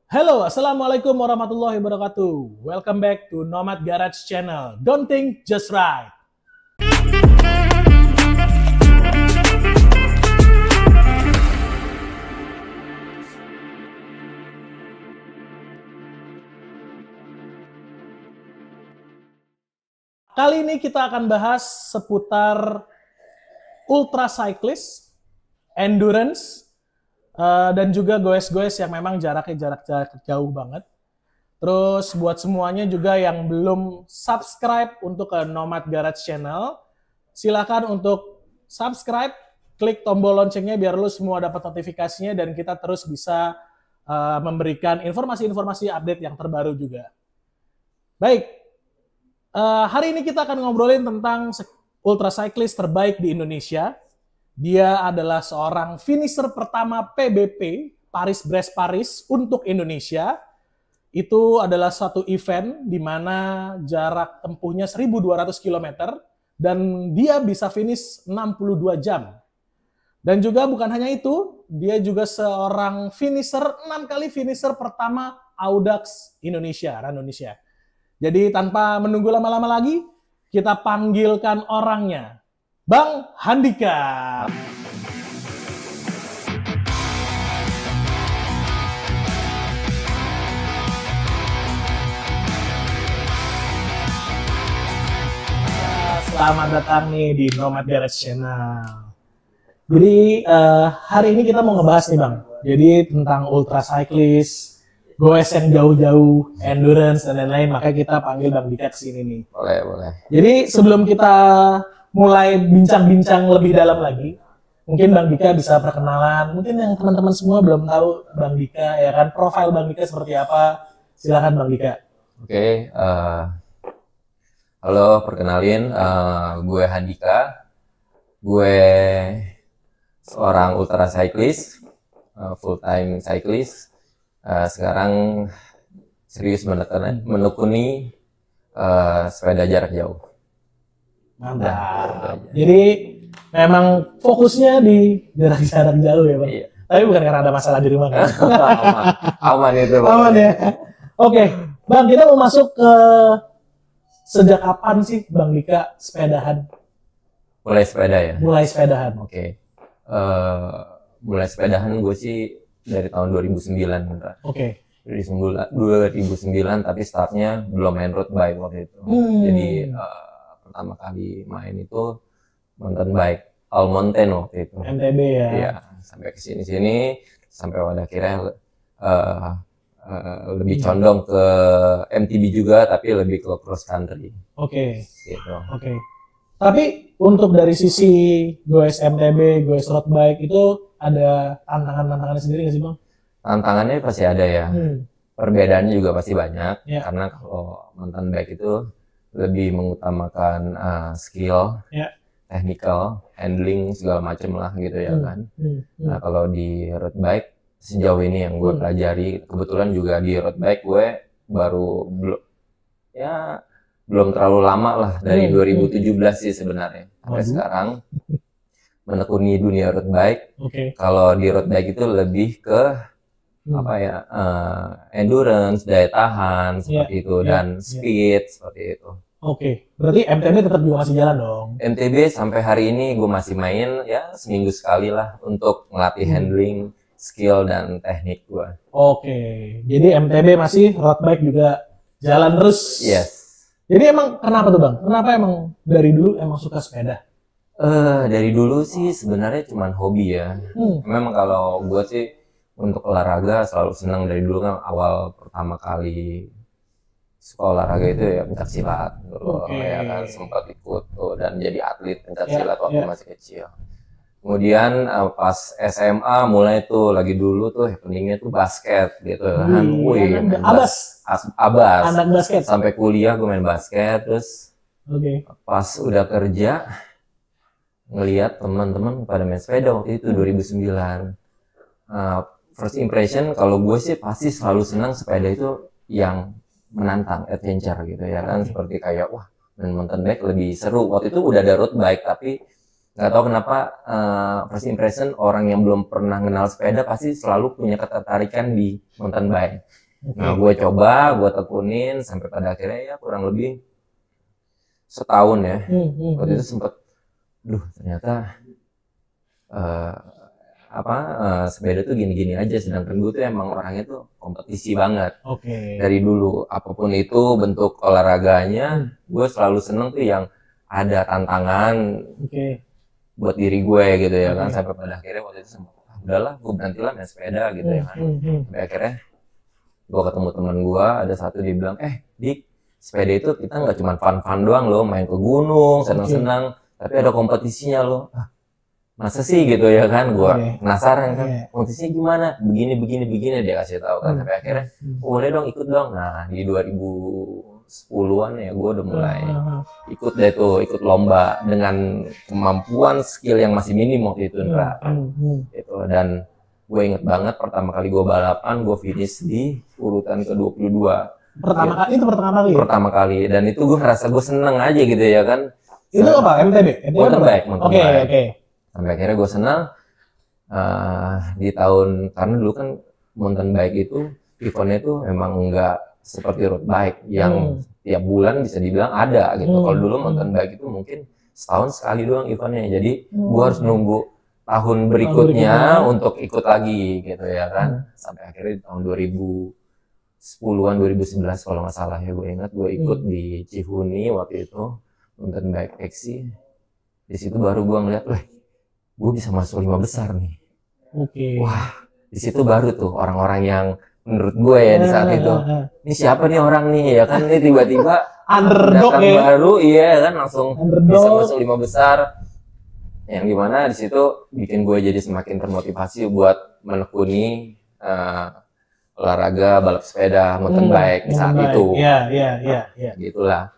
Halo, Assalamualaikum warahmatullahi wabarakatuh. Welcome back to Nomad Garage Channel. Don't think, just ride. Kali ini kita akan bahas seputar ultra cyclist, endurance, dan juga goes-goes yang memang jaraknya jarak jauh banget. Terus buat semuanya juga yang belum subscribe untuk ke Nomad Garage Channel, silakan untuk subscribe, klik tombol loncengnya biar lu semua dapat notifikasinya dan kita terus bisa memberikan informasi-informasi update yang terbaru juga. Baik, hari ini kita akan ngobrolin tentang ultra cyclist terbaik di Indonesia. Dia adalah seorang finisher pertama PBP, Paris-Brest-Paris untuk Indonesia. Itu adalah satu event di mana jarak tempuhnya 1.200 km dan dia bisa finish 62 jam. Dan juga bukan hanya itu, dia juga seorang finisher, 6 kali finisher pertama Audax Indonesia, Indonesia. Jadi tanpa menunggu lama-lama lagi, kita panggilkan orangnya, Bang Handika. Selamat datang nih di Nomad Garage Channel. Jadi hari ini kita mau ngebahas nih Bang, jadi tentang ultra cyclist, goes yang jauh-jauh, endurance dan lain-lain, makanya kita panggil Bang Dika kesini nih. Boleh. Jadi sebelum kita mulai bincang-bincang lebih dalam lagi, mungkin Bang Dika bisa perkenalan. Mungkin yang teman-teman semua belum tahu Bang Dika, ya kan, profil Bang Dika seperti apa. Silakan Bang Dika. Oke, halo, perkenalin, gue Handika. Gue seorang ultra cyclist, full time cyclist. Sekarang serius menekuni sepeda jarak jauh. Mantap. Jadi memang fokusnya di jarak-jarak jauh ya Bang? Iya. Tapi bukan karena ada masalah di rumah kan? Aman itu. Aman ya? Oke, Bang, kita mau masuk ke sejak kapan sih Bang Dika sepedahan? Mulai sepeda ya? Mulai sepedahan. Oke. Mulai sepedahan gue sih dari tahun 2009. Oke. 2009, tapi startnya belum main road bike waktu itu. Jadi pertama kali main itu mountain bike, all mountain waktu itu. MTB ya? Iya, sampai ke sini sampai pada akhirnya lebih condong ke MTB juga, tapi lebih ke cross country. Oke. Gitu. Oke. Tapi untuk dari sisi goes MTB, goes road bike itu ada tantangan-tantangannya sendiri nggak sih Bang? Tantangannya pasti ada ya. Perbedaannya juga pasti banyak, Ya. karena kalau mountain bike itu lebih mengutamakan skill, technical, handling segala macam lah gitu ya kan. Nah kalau di road bike sejauh ini yang gue pelajari, kebetulan juga di road bike gue baru belum terlalu lama lah, dari 2017 sih sebenarnya sampai sekarang menekuni dunia road bike. Kalau di road bike itu lebih ke endurance, daya tahan seperti itu, dan speed seperti itu. Oke, berarti MTB tetap juga masih jalan dong? MTB sampai hari ini gue masih main ya seminggu sekali lah untuk melatih handling, skill dan teknik gue. Oke, jadi MTB masih, road bike juga jalan terus? Yes. Jadi emang kenapa tuh Bang? Kenapa emang dari dulu emang suka sepeda? Dari dulu sih sebenarnya cuman hobi ya. Memang kalau gue sih untuk olahraga selalu senang dari dulu kan. Awal pertama kali suka olahraga itu ya pencak silat. Ya kan sempat ikut dan jadi atlet pencak silat waktu masih kecil. Kemudian pas SMA mulai tuh lagi dulu tuh happeningnya tuh basket gitu kan. Abas. Anak basket. Sampai kuliah gue main basket, terus pas udah kerja ngelihat teman-teman pada main sepeda waktu itu 2009. First impression kalau gue sih pasti selalu senang sepeda itu yang menantang, adventure gitu ya kan. Seperti kayak wah main mountain bike lebih seru. Waktu itu udah ada road bike tapi nggak tahu kenapa first impression orang yang belum pernah kenal sepeda pasti selalu punya ketertarikan di mountain bike. Nah, gue coba, gue tekunin sampai pada akhirnya ya kurang lebih setahun ya. Waktu itu sempet, ternyata sepeda tuh gini-gini aja, sedangkan gue tuh emang orangnya tuh kompetisi banget. Dari dulu apapun itu bentuk olahraganya, gue selalu seneng tuh yang ada tantangan buat diri gue gitu ya kan. Sampai pada akhirnya waktu itu sempat udahlah gue berhentilah main sepeda gitu ya kan. Sampai akhirnya gue ketemu teman gue, ada satu dia bilang, Dik, sepeda itu kita nggak cuma fun-fun doang loh, main ke gunung senang-senang, tapi ada kompetisinya loh. Masa sih gitu ya kan, gue penasaran kan, kompetisinya gimana, begini dia kasih tahu kan. Sampai akhirnya boleh dong ikut dong. Nah di 2010-an ya gue udah mulai ikut deh tuh, ikut lomba dengan kemampuan skill yang masih minim waktu itu gitu. Dan gue inget banget pertama kali gue balapan, gue finish di urutan ke-22. Pertama kali itu pertama kali, dan itu gue ngerasa gue seneng aja gitu ya kan. Itu apa, MTB? Mountain bike. Oke. Sampai akhirnya gue senang di tahun, karena dulu kan mountain bike itu eventnya itu memang enggak seperti road bike yang tiap bulan bisa dibilang ada gitu. Kalau dulu mountain bike itu mungkin setahun sekali doang eventnya, jadi gue harus nunggu tahun berikutnya untuk ikut lagi gitu ya kan. Sampai akhirnya di tahun 2010-an 2011 kalau nggak salah ya, gue ingat gue ikut di Cihuni waktu itu mountain bike XC. Di situ baru gue ngeliat, gue bisa masuk 5 besar nih. Wah, di situ baru tuh orang-orang yang menurut gue ya di saat itu, ini siapa nih orang nih ya kan, ini tiba-tiba underdog ya, baru iya kan, langsung bisa masuk 5 besar. Yang gimana di situ bikin gue jadi semakin termotivasi buat menekuni olahraga balap sepeda mountain bike di saat itu. Iya. Gitulah.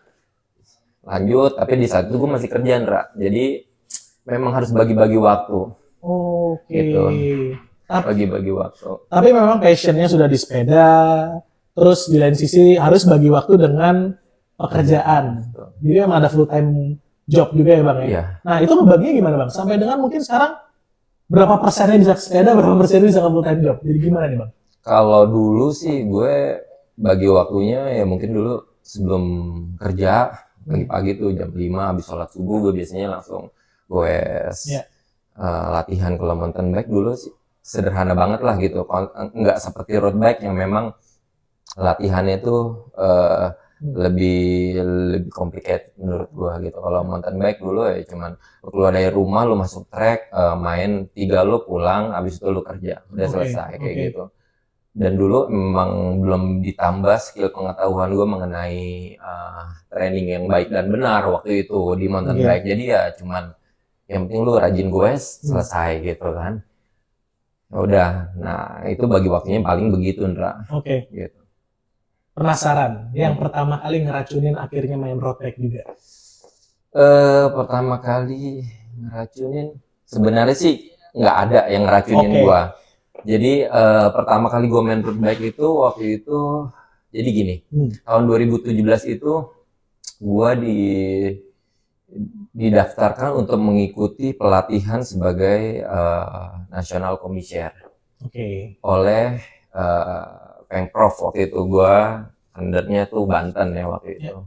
Lanjut, tapi di saat itu gue masih kerja, jadi memang harus bagi-bagi waktu. Gitu. Bagi-bagi waktu. Tapi memang passionnya sudah di sepeda, terus di lain sisi harus bagi waktu dengan pekerjaan. Jadi memang ada full time job juga ya Bang ya? Iya. Nah itu ngebaginya gimana Bang? Sampai dengan mungkin sekarang berapa persennya bisa sepeda, berapa persennya bisa full time job? Jadi gimana nih Bang? Kalau dulu sih gue bagi waktunya ya mungkin dulu sebelum kerja, pagi-pagi tuh jam 5 habis sholat subuh gue biasanya langsung goes latihan. Kalau mountain bike dulu sih sederhana banget lah gitu, nggak seperti road bike yang memang latihannya tuh lebih complicated menurut gua gitu. Kalau mountain bike dulu ya cuman lu keluar dari rumah, lu masuk track, main 3 lu pulang, habis itu lu kerja, udah selesai kayak gitu. Dan dulu memang belum ditambah skill pengetahuan gua mengenai training yang baik dan benar waktu itu di mountain bike. Jadi ya cuman yang penting lu rajin goes, selesai gitu kan. Udah, nah itu bagi waktunya paling begitu, Ndra. Gitu. Penasaran, yang pertama kali ngeracunin akhirnya main road bike juga? Pertama kali ngeracunin, sebenarnya sih nggak ada yang ngeracunin gua. Jadi pertama kali gua main road bike itu waktu itu, jadi gini, tahun 2017 itu gua didaftarkan untuk mengikuti pelatihan sebagai national commissioner oleh Pemprov waktu itu. Gua undernya tuh Banten ya waktu itu.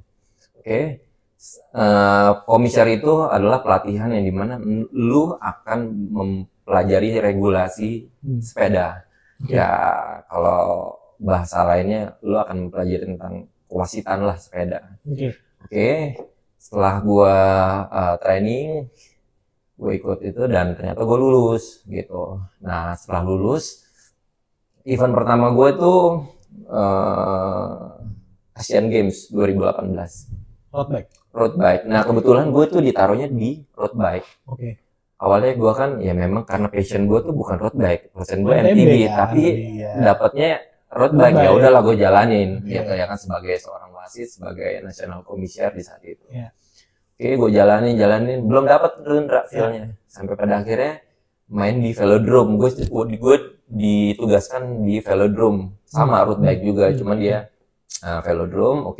Komisar itu adalah pelatihan yang dimana lu akan mempelajari regulasi sepeda. Ya kalau bahasa lainnya lu akan mempelajari tentang kewasitan lah sepeda. Setelah gua training, gue ikut itu dan ternyata gue lulus gitu. Nah setelah lulus, event pertama gue tuh Asian Games 2018. Road bike. Nah kebetulan gue tuh ditaruhnya di road bike. Awalnya gue kan ya memang karena passion gue tuh bukan road bike, passion gue MTB, tapi dapatnya road bike. Ya udahlah gue jalanin gitu ya kan, sebagai seorang wasit, sebagai national commissioner di saat itu. Gue jalanin, belum dapat tuh feel-nya. Sampai pada akhirnya main di velodrome. Gue ditugaskan di velodrome sama road bike juga, cuman dia velodrome.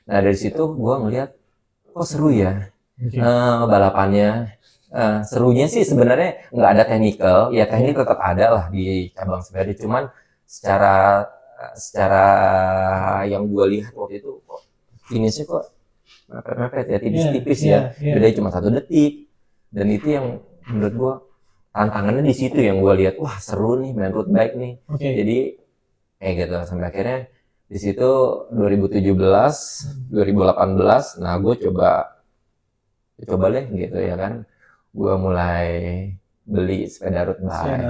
Nah dari situ gue ngeliat kok seru ya balapannya. serunya sih sebenarnya nggak ada technical, ya teknik tetap ada lah di cabang sepeda, cuman secara yang gue lihat waktu itu kok finishnya kok mepet ya, tipis-tipis ya, bedanya cuma 1 detik, dan itu yang menurut gue tantangannya di situ yang gue lihat, wah seru nih main road bike nih, jadi kayak gitu sampai akhirnya di situ 2017, 2018, nah gue coba deh gitu ya kan, gue mulai beli sepeda road bike,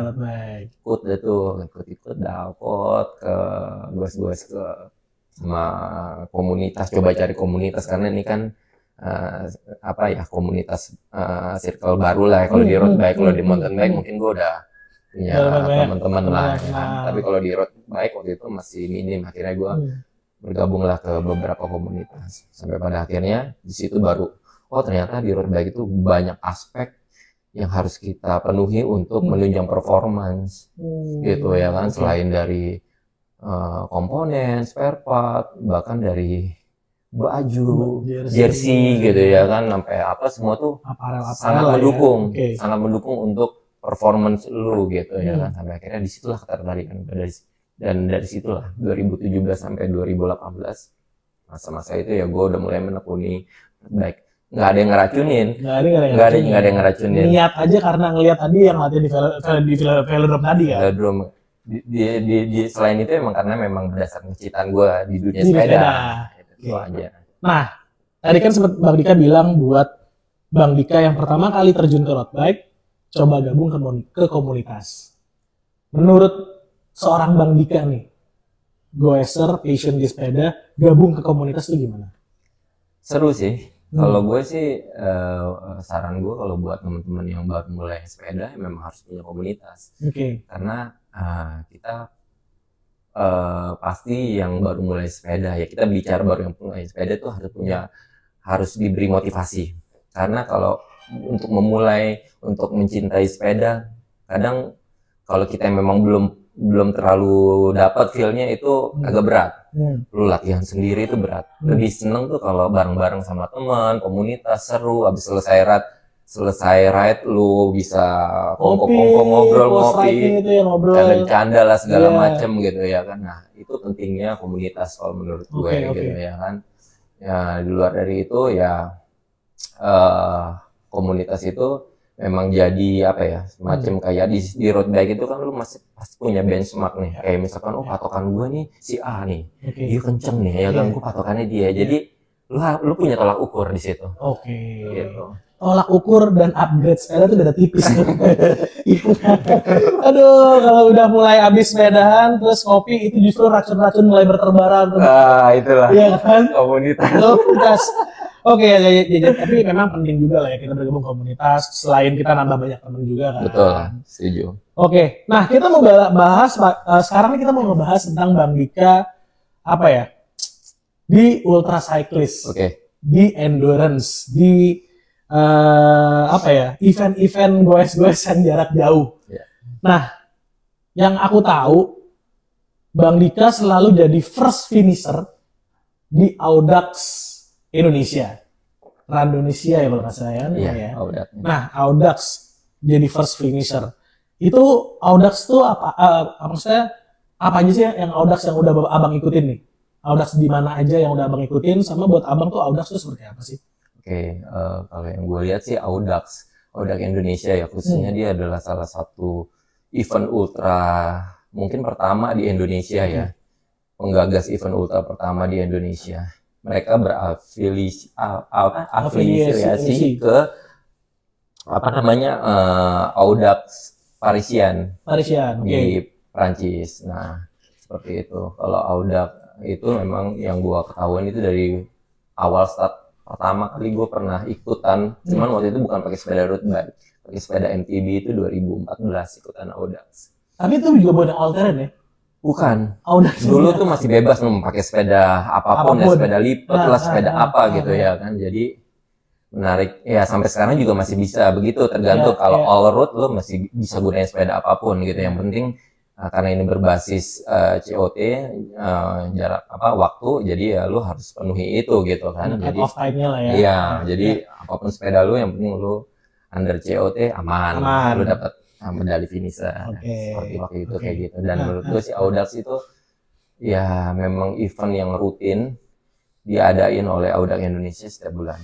ikut dalpot ke goes-goes ke sama komunitas, coba cari komunitas karena ini kan komunitas circle baru lah kalau di road bike. Kalau di mountain bike mungkin gue udah punya teman-teman lah ya kan. Tapi kalau di road bike waktu itu masih minim, akhirnya gue bergabung lah ke beberapa komunitas sampai pada akhirnya di situ baru ternyata di road bike itu banyak aspek yang harus kita penuhi untuk menunjang performance gitu ya kan, selain dari komponen, spare part, bahkan dari baju, jersey gitu ya kan, sampai apa semua tuh sangat mendukung, sangat mendukung untuk performance lu gitu ya kan. Sampai akhirnya disitulah ketertarikan dan dari situlah 2017 sampai 2018 masa-masa itu ya gue udah mulai menekuni baik. Nggak ada yang ngeracunin, nggak ada yang ngeracunin. Niat aja karena ngelihat tadi yang latihan di velodrome tadi kan. Velodrome. Selain itu emang karena memang berdasarkan kecintaan gue di dunia sepeda. Itu aja. Nah, tadi kan sempat Bang Dika bilang buat Bang Dika yang pertama kali terjun ke road bike, coba gabung ke komunitas. Menurut seorang Bang Dika nih, goeser, passion di sepeda, gabung ke komunitas itu gimana? Seru sih. Kalau gue sih, saran gue kalau buat teman-teman yang baru mulai sepeda, memang harus punya komunitas. Karena kita pasti yang baru mulai sepeda, ya kita bicara baru yang mulai sepeda itu harus diberi motivasi. Karena kalau untuk memulai, untuk mencintai sepeda, kadang kalau kita memang belum terlalu dapat feel-nya itu agak berat. Lu latihan sendiri itu berat. Lebih seneng tuh kalau bareng-bareng sama teman, komunitas, seru. Abis selesai ride lu bisa kongko-kongko ngopi, canda lah segala macem gitu ya kan. Nah itu pentingnya komunitas kalau menurut gue gitu ya kan. Ya di luar dari itu ya komunitas itu memang jadi apa ya, semacam kayak di road bike itu kan lu masih pasti punya benchmark nih, kayak misalkan patokan gue nih si A nih, dia kenceng nih ya kan, gue patokannya dia, jadi lu punya tolak ukur di situ. Gitu. Tolak ukur dan upgrade sepeda tuh beda tipis. Aduh, kalau udah mulai habis sepedahan terus ngopi itu justru racun-racun mulai berterbaran. Itulah. Iya kan? Komunitas. Tapi memang penting juga lah ya kita bergabung komunitas, selain kita nambah banyak teman juga kan. Betul, setuju. Nah kita mau bahas sekarang kita mau ngebahas tentang Bang Dika di ultra cyclist, di endurance, di event-event goes-goes yang jarak jauh. Nah, yang aku tahu Bang Dika selalu jadi first finisher di Audax Indonesia, Randonesia ya kalau nggak salah ya. Nah, Audax jadi first finisher. Itu Audax tuh maksudnya apa aja sih yang Audax yang udah abang ikutin nih? Audax di mana aja yang udah abang ikutin, sama buat abang tuh Audax tuh seperti apa sih? Kalau yang gue lihat sih Audax Indonesia ya, khususnya dia adalah salah satu event ultra mungkin pertama di Indonesia ya, penggagas event ultra pertama di Indonesia. Mereka berafiliasi ke Audax Parisian di Prancis. Nah, seperti itu. Kalau Audax itu memang yang gua ketahuan itu dari awal start pertama kali gua pernah ikutan, cuman waktu itu bukan pakai sepeda road bike, pakai sepeda MTB itu 2014 ikutan Audax. Tapi itu juga buat yang all terrain ya? Bukan. Dulu tuh masih bebas pakai sepeda apapun ya, sepeda lipat lah, sepeda gitu ya kan. Jadi menarik ya, sampai sekarang juga masih bisa begitu, tergantung kalau all road lo masih bisa gunain sepeda apapun gitu. Yang penting karena ini berbasis COT jarak waktu, jadi ya lo harus penuhi itu gitu kan. Jadi off time-nya lah ya. Iya, jadi apapun sepeda lo yang penting lo under COT aman. Lu dapat medali finisher. Seperti waktu itu kayak gitu. Dan menurut gue sih Audax itu ya memang event yang rutin diadain oleh Audax Indonesia setiap bulan.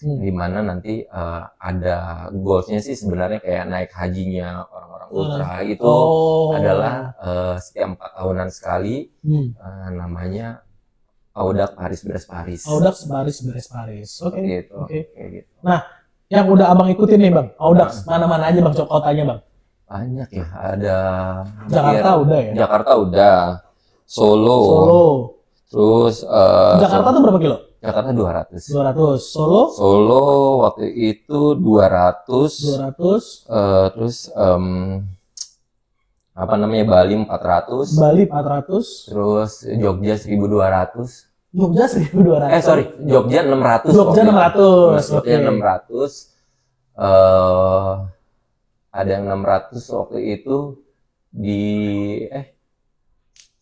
Dimana nanti ada goalsnya sih sebenarnya kayak naik hajinya orang-orang ultra itu adalah setiap 4 tahunan sekali namanya Audax Paris-Brest-Paris. Audax Paris-Brest-Paris. Oke. Gitu. Nah, yang udah abang ikutin nih bang, Audax mana-mana aja bang kotanya bang? Banyak ya, ada Jakarta udah ya? Jakarta udah, Solo. Terus Jakarta tuh berapa kilo? Jakarta 200. Solo waktu itu 200. Terus apa namanya Bali 400. Terus Jogja 1200. Jogja 1200. Jogja 600. Jogja 600. Ada yang 600 waktu itu di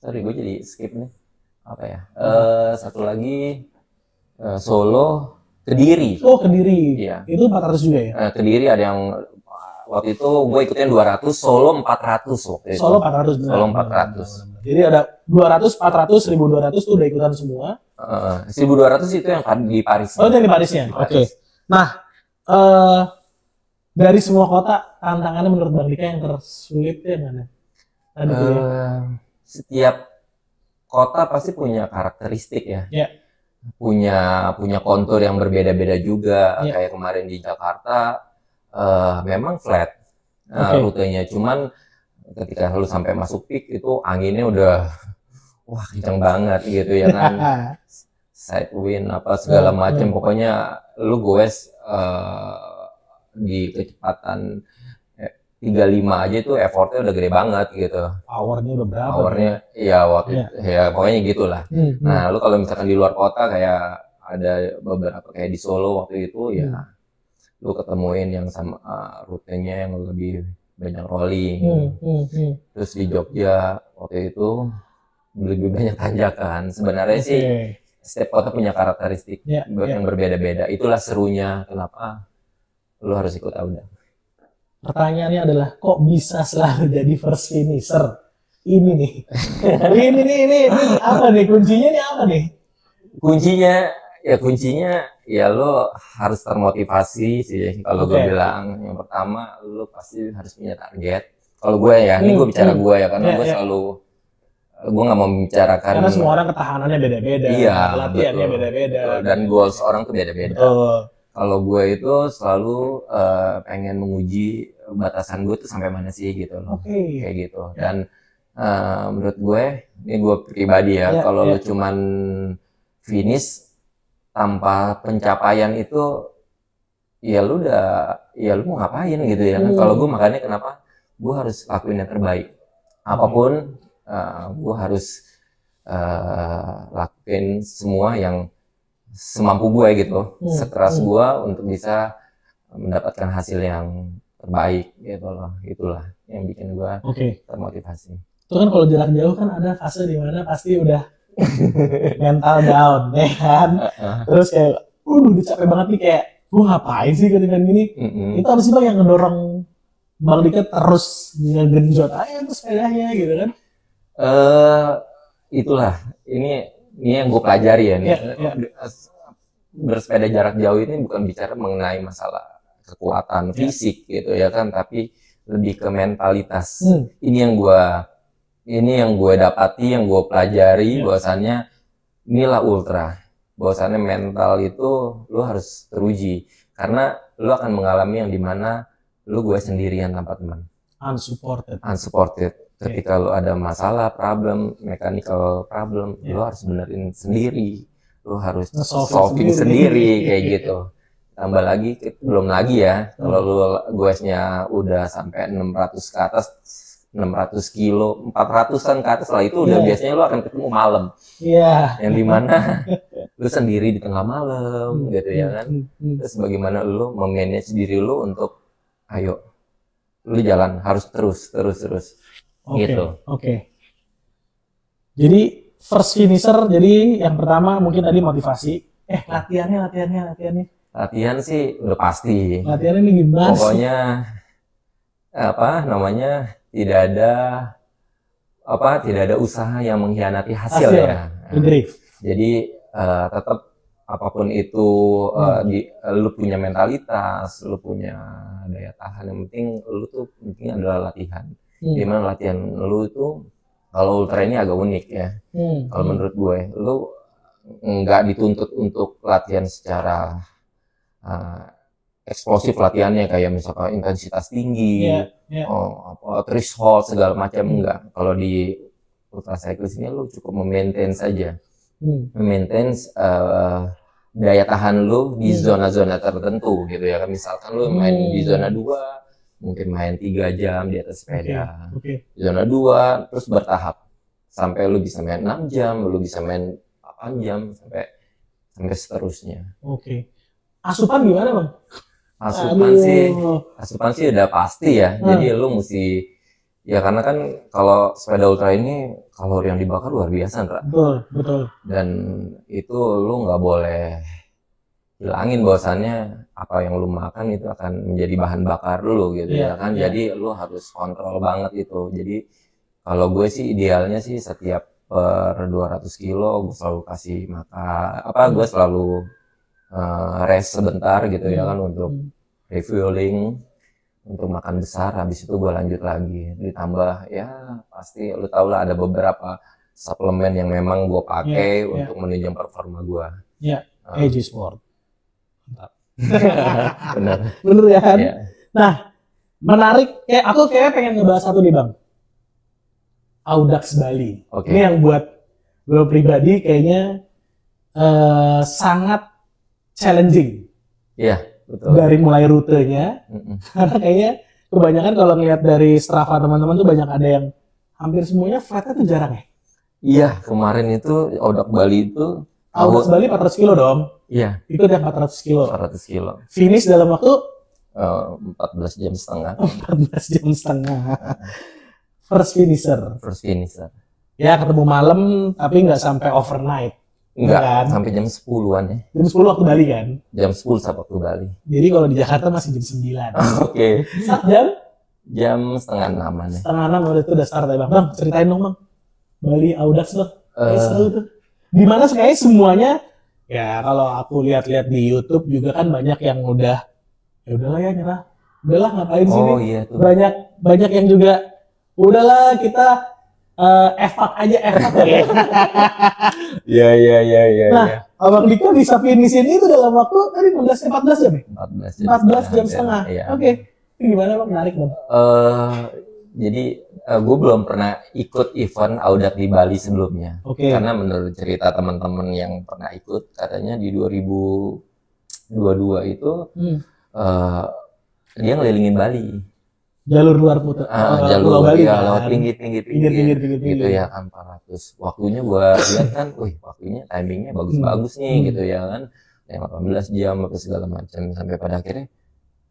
gue jadi skip nih. Apa ya? Satu lagi Solo, Kediri. Kediri. Iya. Itu 400 juga ya? Kediri ada yang waktu itu gue ikutin 200, Solo 400 waktu itu. Solo 400. Solo 400. Jadi ada 200, 400, 1200 tuh udah ikutan semua. 1200 itu yang di Paris. Oh, itu yang di Parisnya. Oke. Nah, dari semua kota tantangannya menurut Bang Dika yang tersulit yang mana? Setiap kota pasti punya karakteristik ya. Punya kontur yang berbeda-beda juga. Kayak kemarin di Jakarta memang flat rutenya, cuman ketika lu sampai masuk peak itu anginnya udah kencang banget gitu ya kan. Side wind apa segala macam, pokoknya lu goes di kecepatan 35 aja itu effortnya udah gede banget gitu. Powernya udah berapa? Powernya ya pokoknya gitulah. Nah, lu kalau misalkan di luar kota kayak ada beberapa kayak di Solo waktu itu ya lu ketemuin yang sama rutenya yang lebih banyak rolling. Terus di Jogja waktu itu lebih banyak tanjakan. Sebenarnya sih setiap kota punya karakteristik yang berbeda-beda. Itulah serunya kenapa lu harus ikut Audax. Pertanyaannya adalah kok bisa selalu jadi first finisher? Ini nih. ini apa nih? Kuncinya nih apa nih? Kuncinya ya lo harus termotivasi sih kalau gue bilang. Yang pertama lo pasti harus punya target. Kalau gue ya, ini gue bicara gue ya karena gue selalu gue nggak mau membicarakan karena semua orang ketahanannya beda-beda, latihannya beda-beda, dan goals orang tuh beda-beda. Kalau gue itu selalu pengen menguji batasan gue tuh sampai mana sih gitu loh, kayak gitu. Dan menurut gue, ini gue pribadi ya, kalau lo cuman finish tanpa pencapaian itu, ya lu mau ngapain gitu ya kan? Kalau gue makanya kenapa gue harus lakuin yang terbaik, apapun gue harus lakuin semua yang semampu gue gitu, sekeras gue untuk bisa mendapatkan hasil yang terbaik gitu loh. Itulah yang bikin gue termotivasi. Itu kan kalau jarak jauh kan ada fase di mana pasti udah mental down, ya kan? Terus kayak, udah capek banget nih, kayak gue ngapain sih dengan gini? Itu apa sih bang yang ngedorong Bang Dika terus ngegenjot aja tuh sepedanya gitu kan? Itulah, ini yang gue pelajari ya nih. Bersepeda jarak jauh ini bukan bicara mengenai masalah kekuatan fisik gitu ya kan, tapi lebih ke mentalitas. Ini yang gue dapati, yang gue pelajari, bahwasannya inilah ultra. Bahwasannya mental itu lu harus teruji, karena lu akan mengalami yang dimana lu gue sendirian tanpa teman. Unsupported. Ketika lu ada masalah, problem, mechanical problem, lu harus benerin sendiri, lu harus solving sendiri kayak gitu. Tambah lagi, belum lagi ya, kalau lu goesnya udah sampai 600 ke atas, 600 kilo, 400-an ke atas lah, itu udah biasanya lu akan ketemu malam. Yang dimana lu sendiri di tengah malam gitu ya kan. Terus bagaimana lu memanage diri lu untuk ayo lu jalan, harus terus. Gitu. Jadi first finisher, jadi yang pertama mungkin tadi motivasi. Latihannya. Latihan sih udah pasti. Latihan ini gimana? Pokoknya tidak ada usaha yang mengkhianati hasil ya. Agree. Jadi tetap apapun itu lu punya mentalitas, lu punya daya tahan. Yang penting lu tuh penting adalah latihan. Dimana latihan lu tuh kalau ultra ini agak unik ya. Kalau menurut gue, lu nggak dituntut untuk latihan secara eksplosif latihannya kayak misalkan intensitas tinggi, threshold segala macam enggak. Kalau di ultra cyclist ini lu cukup memaintain saja, memaintain daya tahan lu di zona-zona tertentu gitu ya kan. Misalkan lu main di zona 2, mungkin main 3 jam di atas sepeda. Zona 2 terus bertahap sampai lu bisa main 6 jam, lu bisa main 8 jam sampai seterusnya. Asupan gimana, Bang? Asupan sih udah pasti ya. Jadi lu mesti ya, karena kan kalau sepeda ultra ini kalori yang dibakar luar biasa, Ndra. Betul. Dan itu lu nggak boleh hilangin bahwasannya apa yang lu makan itu akan menjadi bahan bakar lu gitu ya kan. Jadi lu harus kontrol banget itu. Jadi kalau gue sih idealnya sih setiap per 200 kilo gue selalu kasih makan, gue selalu rest sebentar gitu ya kan, untuk refueling, untuk makan besar. Habis itu gue lanjut lagi, ditambah ya pasti lu tau lah ada beberapa suplemen yang memang gue pakai untuk menunjang performa gue. AG Sport. Mantap. Bener ya kan? Nah, menarik, aku kayak pengen ngebahas satu nih, Bang. Audax Bali. Ini yang buat gue pribadi kayaknya sangat challenging. Betul. Dari mulai rutenya, karena kayaknya kebanyakan kalau ngeliat dari Strava teman-teman tuh banyak ada yang hampir semuanya flatnya tuh jarang ya. Iya, kemarin itu Audax Bali itu. Audax Bali 400 kilo dong. Iya. Itu udah 400 kilo. 400 kilo. Finish dalam waktu 14 jam setengah. 14 jam setengah. First finisher. Ya ketemu malam tapi nggak sampai overnight. Enggak, kan? Sampai jam 10-an ya. Jam 10 waktu Bali kan? Jam 10 sampai waktu Bali. Jadi kalau di Jakarta masih jam 9. Start jam? Jam setengah 6-an ya. Setengah 6 udah start ya, Bang. Bang, ceritain dong, Bang. Bali Audax loh. Seru tuh. Dimana kayaknya semuanya, ya kalau aku lihat-lihat di YouTube juga kan banyak yang udah, ya udahlah ya nyerah. Udahlah ngapain sini. Iya tuh. Banyak yang juga, udahlah kita evak aja. Iya. Nah, Abang Dika bisa finishin itu dalam waktu tadi 14 jam ya? 14 jam setengah. Itu gimana, Bang? Menarik, Bang. Jadi gue belum pernah ikut event Audax di Bali sebelumnya. Karena menurut cerita teman-teman yang pernah ikut, katanya di 2022 itu dia ngelilingin Bali. Jalur luar putar. Jalur Bali ya, kan? lewat tinggi gitu ya kan, 400. Waktunya gua lihat kan, waktunya timingnya bagus-bagus nih gitu ya kan, yang 18 jam apa segala macam, sampai pada akhirnya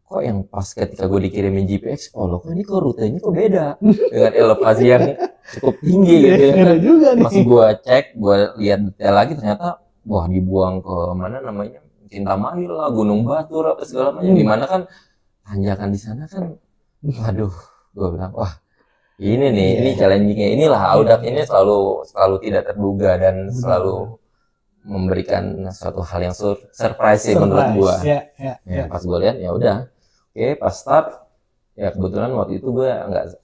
kok yang pas ketika gue dikirimin GPS, loh kok ini kok rutenya kok beda dengan elevasi yang cukup tinggi gitu ya kan. Pas gua cek, gua lihat detail lagi, ternyata dibuang ke mana namanya, Kintamani lah, Gunung Batur apa segala macam. Gimana kan tanjakan di sana kan. Waduh, gue bilang, ini nih, ini challengingnya. Inilah Audax ini selalu tidak terduga dan selalu memberikan suatu hal yang surprise menurut gue. Pas gue lihat, ya udah, pas start, ya kebetulan waktu itu gue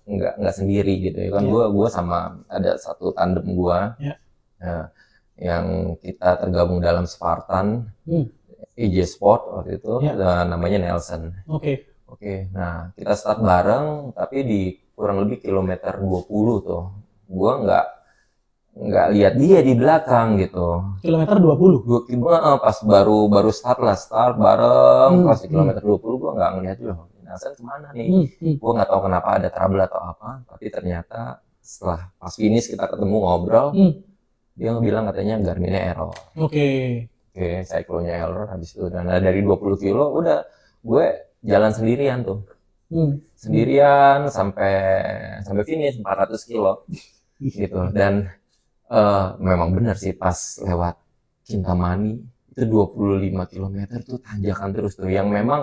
nggak sendiri gitu ya kan. Gue sama ada satu tandem gue, yang kita tergabung dalam Spartan, AG Sport waktu itu, namanya Nelson. Nah kita start bareng, tapi di kurang lebih kilometer 20 tuh, gua nggak lihat dia di belakang gitu. Kilometer 20? Pas baru start bareng, pas di kilometer 20 gua nggak ngelihat juga. Nelson kemana nih? Gua nggak tahu kenapa ada trouble atau apa, tapi ternyata setelah pas finish kita ketemu ngobrol, dia bilang katanya Garminnya error. Cyclonya error. Habis itu dari 20 kilo udah gue jalan sendirian tuh. Sendirian sampai finish 400 kilo gitu. Dan memang benar sih, pas lewat Kintamani itu 25 km tuh tanjakan terus tuh, yang memang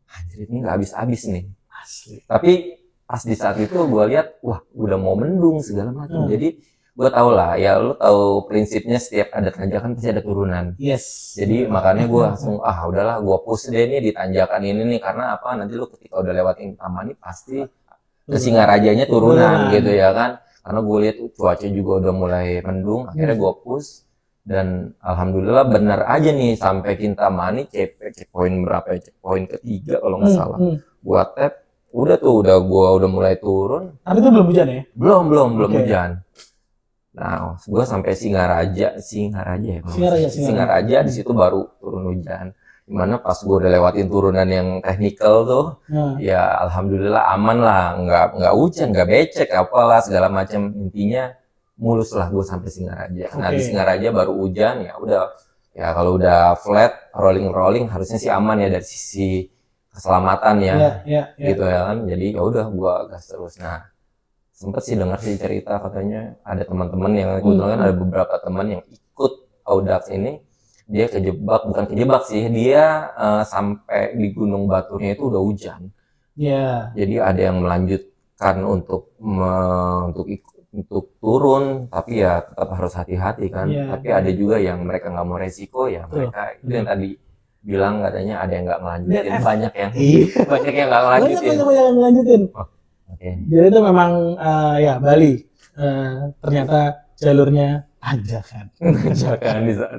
anjir ini nggak habis-habis nih. Asli. Tapi pas di saat itu gue lihat, wah udah mau mendung segala macam. Jadi gue tau lah, ya lu tahu prinsipnya setiap ada tanjakan pasti ada turunan. Yes. Jadi makanya gue langsung, udahlah gue push deh nih di tanjakan ini nih, karena apa, nanti lu ketika udah lewatin taman ini pasti ke Singarajanya turunan gitu ya kan. Karena gue lihat cuaca juga udah mulai mendung, akhirnya gue push. Dan alhamdulillah benar aja nih, sampai Kintamani checkpoint berapa ya, checkpoint ketiga kalau nggak salah. Gua tap, gua udah mulai turun. Tapi itu belum hujan ya? Belum hujan. Nah, gua sampai Singaraja ya. Singaraja di situ baru turun hujan. Dimana pas gua udah lewatin turunan yang teknikal tuh, ya alhamdulillah aman lah, nggak hujan, nggak becek, apalah segala macam, intinya mulus lah gue sampai Singaraja. Nah di Singaraja baru hujan, ya udah, ya kalau udah flat rolling harusnya sih aman ya dari sisi keselamatan ya, gitu ya kan. Jadi ya udah gue gas terus. Nah sempet sih dengar sih cerita katanya ada teman-teman yang kebetulan ada beberapa teman yang ikut Audax ini, dia bukan kejebak sih, dia sampai di Gunung Baturnya itu udah hujan. Jadi ada yang melanjutkan untuk turun, tapi ya tetap harus hati-hati kan. Tapi ada juga yang mereka nggak mau resiko, ya mereka itu yang tadi bilang katanya ada yang nggak ngelanjutin, banyak yang nggak ngelanjutin. Jadi itu memang ya Bali ternyata jalurnya tanjakan. Di saat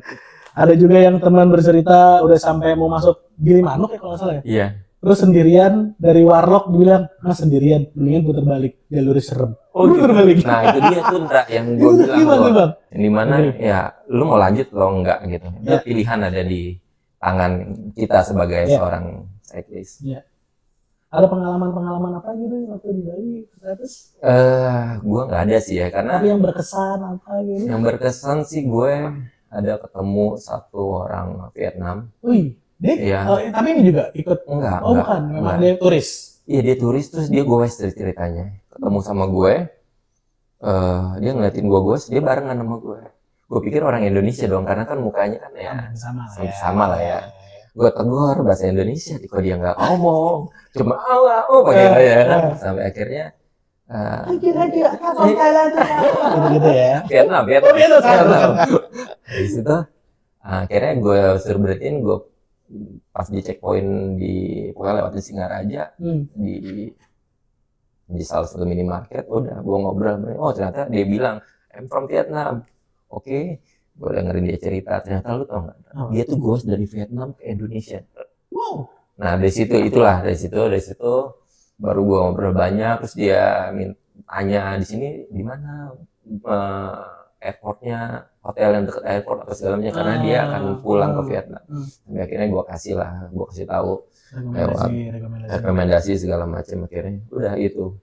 ada juga yang teman bercerita udah sampai mau masuk Gilimanuk ya kalau nggak salah ya. Iya. Terus sendirian dari Warlock dibilang, Mas sendirian, mendingan putar balik, jalurnya serem. Putar balik. Nah itu dia tuh yang gue bilang, yang dimana ya lu mau lanjut atau enggak gitu. Itu pilihan ada di tangan kita sebagai seorang cyclist. Ada pengalaman apa gitu waktu di Bali terus? Gue nggak ada sih ya, karena. Tapi yang berkesan apa gitu? Yang berkesan sih gue ada ketemu satu orang Vietnam. Dia, tapi ini juga ikut? Enggak. Bukan, memang dia turis? Iya dia turis, terus dia goes ceritanya. Ketemu sama gue, dia ngeliatin gue goes, dia barengan sama gue. Gue pikir orang Indonesia dong, karena kan mukanya kan ya sama lah ya. Gue tegur bahasa Indonesia, kok dia nggak ngomong, cuma pakai ya. Sampai akhirnya gitu ya. Vietnam. Di situ akhirnya gue suruh berhentiin, gue pas di checkpoint pokoknya lewatin Singaraja di salah satu minimarket, udah gue ngobrol, ternyata dia bilang I'm from Vietnam. Oke, gue dengerin dia cerita, ternyata lu tau nggak, dia tuh goes dari Vietnam ke Indonesia. Nah dari situ baru gue ngobrol banyak, terus dia tanya di sini di mana airportnya, hotel yang dekat airport atau segala macam, karena dia akan pulang ke Vietnam. Sampai akhirnya gue kasih tahu rekomendasi segala macam. Akhirnya udah itu.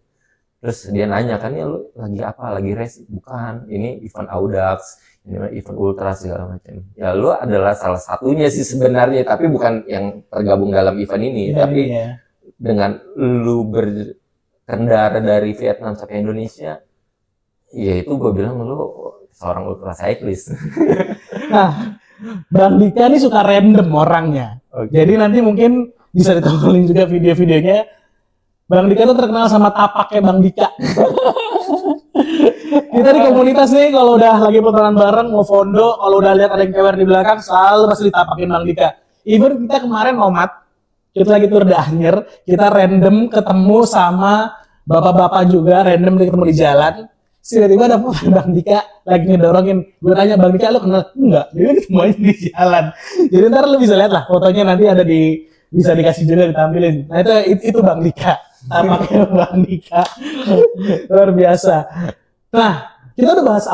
Terus dia nanya kan, ya lu lagi apa, lagi race? Bukan, ini event Audax, ini event ultra segala macam. Ya lu adalah salah satunya sih sebenarnya, tapi bukan yang tergabung dalam event ini. Tapi dengan lu berkendara dari Vietnam sampai Indonesia, ya itu gue bilang lu seorang ultra cyclist. Nah, Bang Dika ini suka random orangnya. Jadi nanti mungkin bisa ditontonin juga video-videonya. Bang Dika tuh terkenal sama tapaknya Bang Dika. Kita di komunitas nih kalau udah lagi putaran bareng mau fondo, kalau udah lihat ada yang kewer di belakang selalu pasti ditapakin Bang Dika. Even kita kemarin Nomad, kita lagi tur di Anyer, kita random ketemu sama bapak-bapak juga, random ketemu di jalan. Tiba-tiba ada Bang Dika lagi ngedorongin. Gue tanya, Bang Dika lu kenal? Enggak, dia ketemu aja di jalan. Jadi ntar lu bisa lihat lah fotonya, nanti ada bisa dikasih juga, ditampilin. Nah itu Bang Dika, tampaknya Bang Dika. Luar biasa. Nah, kita udah bahas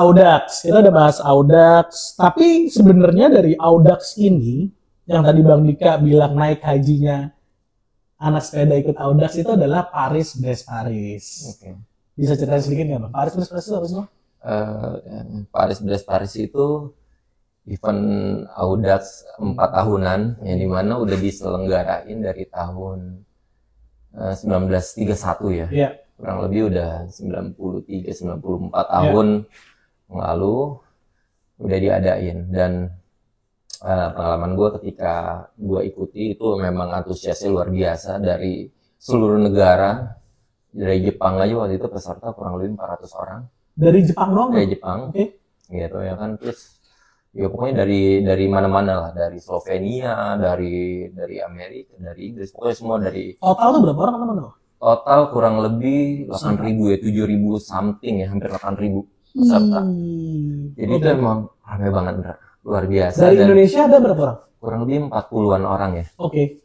Audax, tapi sebenarnya dari Audax ini yang tadi Bang Dika bilang naik hajinya anak sepeda ikut Audax itu adalah Paris-Brest Paris. Bisa ceritain sedikit nggak Bang? Paris-Brest Paris itu apa sih Bang? Paris-Brest Paris itu event Audax 4 tahunan yang dimana udah diselenggarain dari tahun 1931 ya. Kurang lebih udah 93-94 tahun lalu udah diadain, dan pengalaman gue ketika gue ikuti itu memang antusiasnya luar biasa dari seluruh negara. Dari Jepang aja waktu itu peserta kurang lebih 400 orang. Dari Jepang doang? Dari Jepang, gitu ya kan. Terus ya pokoknya dari mana-mana lah, dari Slovenia, dari Amerika, dari Inggris, pokoknya semua dari. Total tuh berapa orang teman-teman? Total kurang lebih 8.000 ya, 7.000 something ya, hampir 8.000 peserta. Jadi itu emang ramai banget, luar biasa. Dari Indonesia ada berapa orang? Kurang lebih 40-an orang ya. Oke.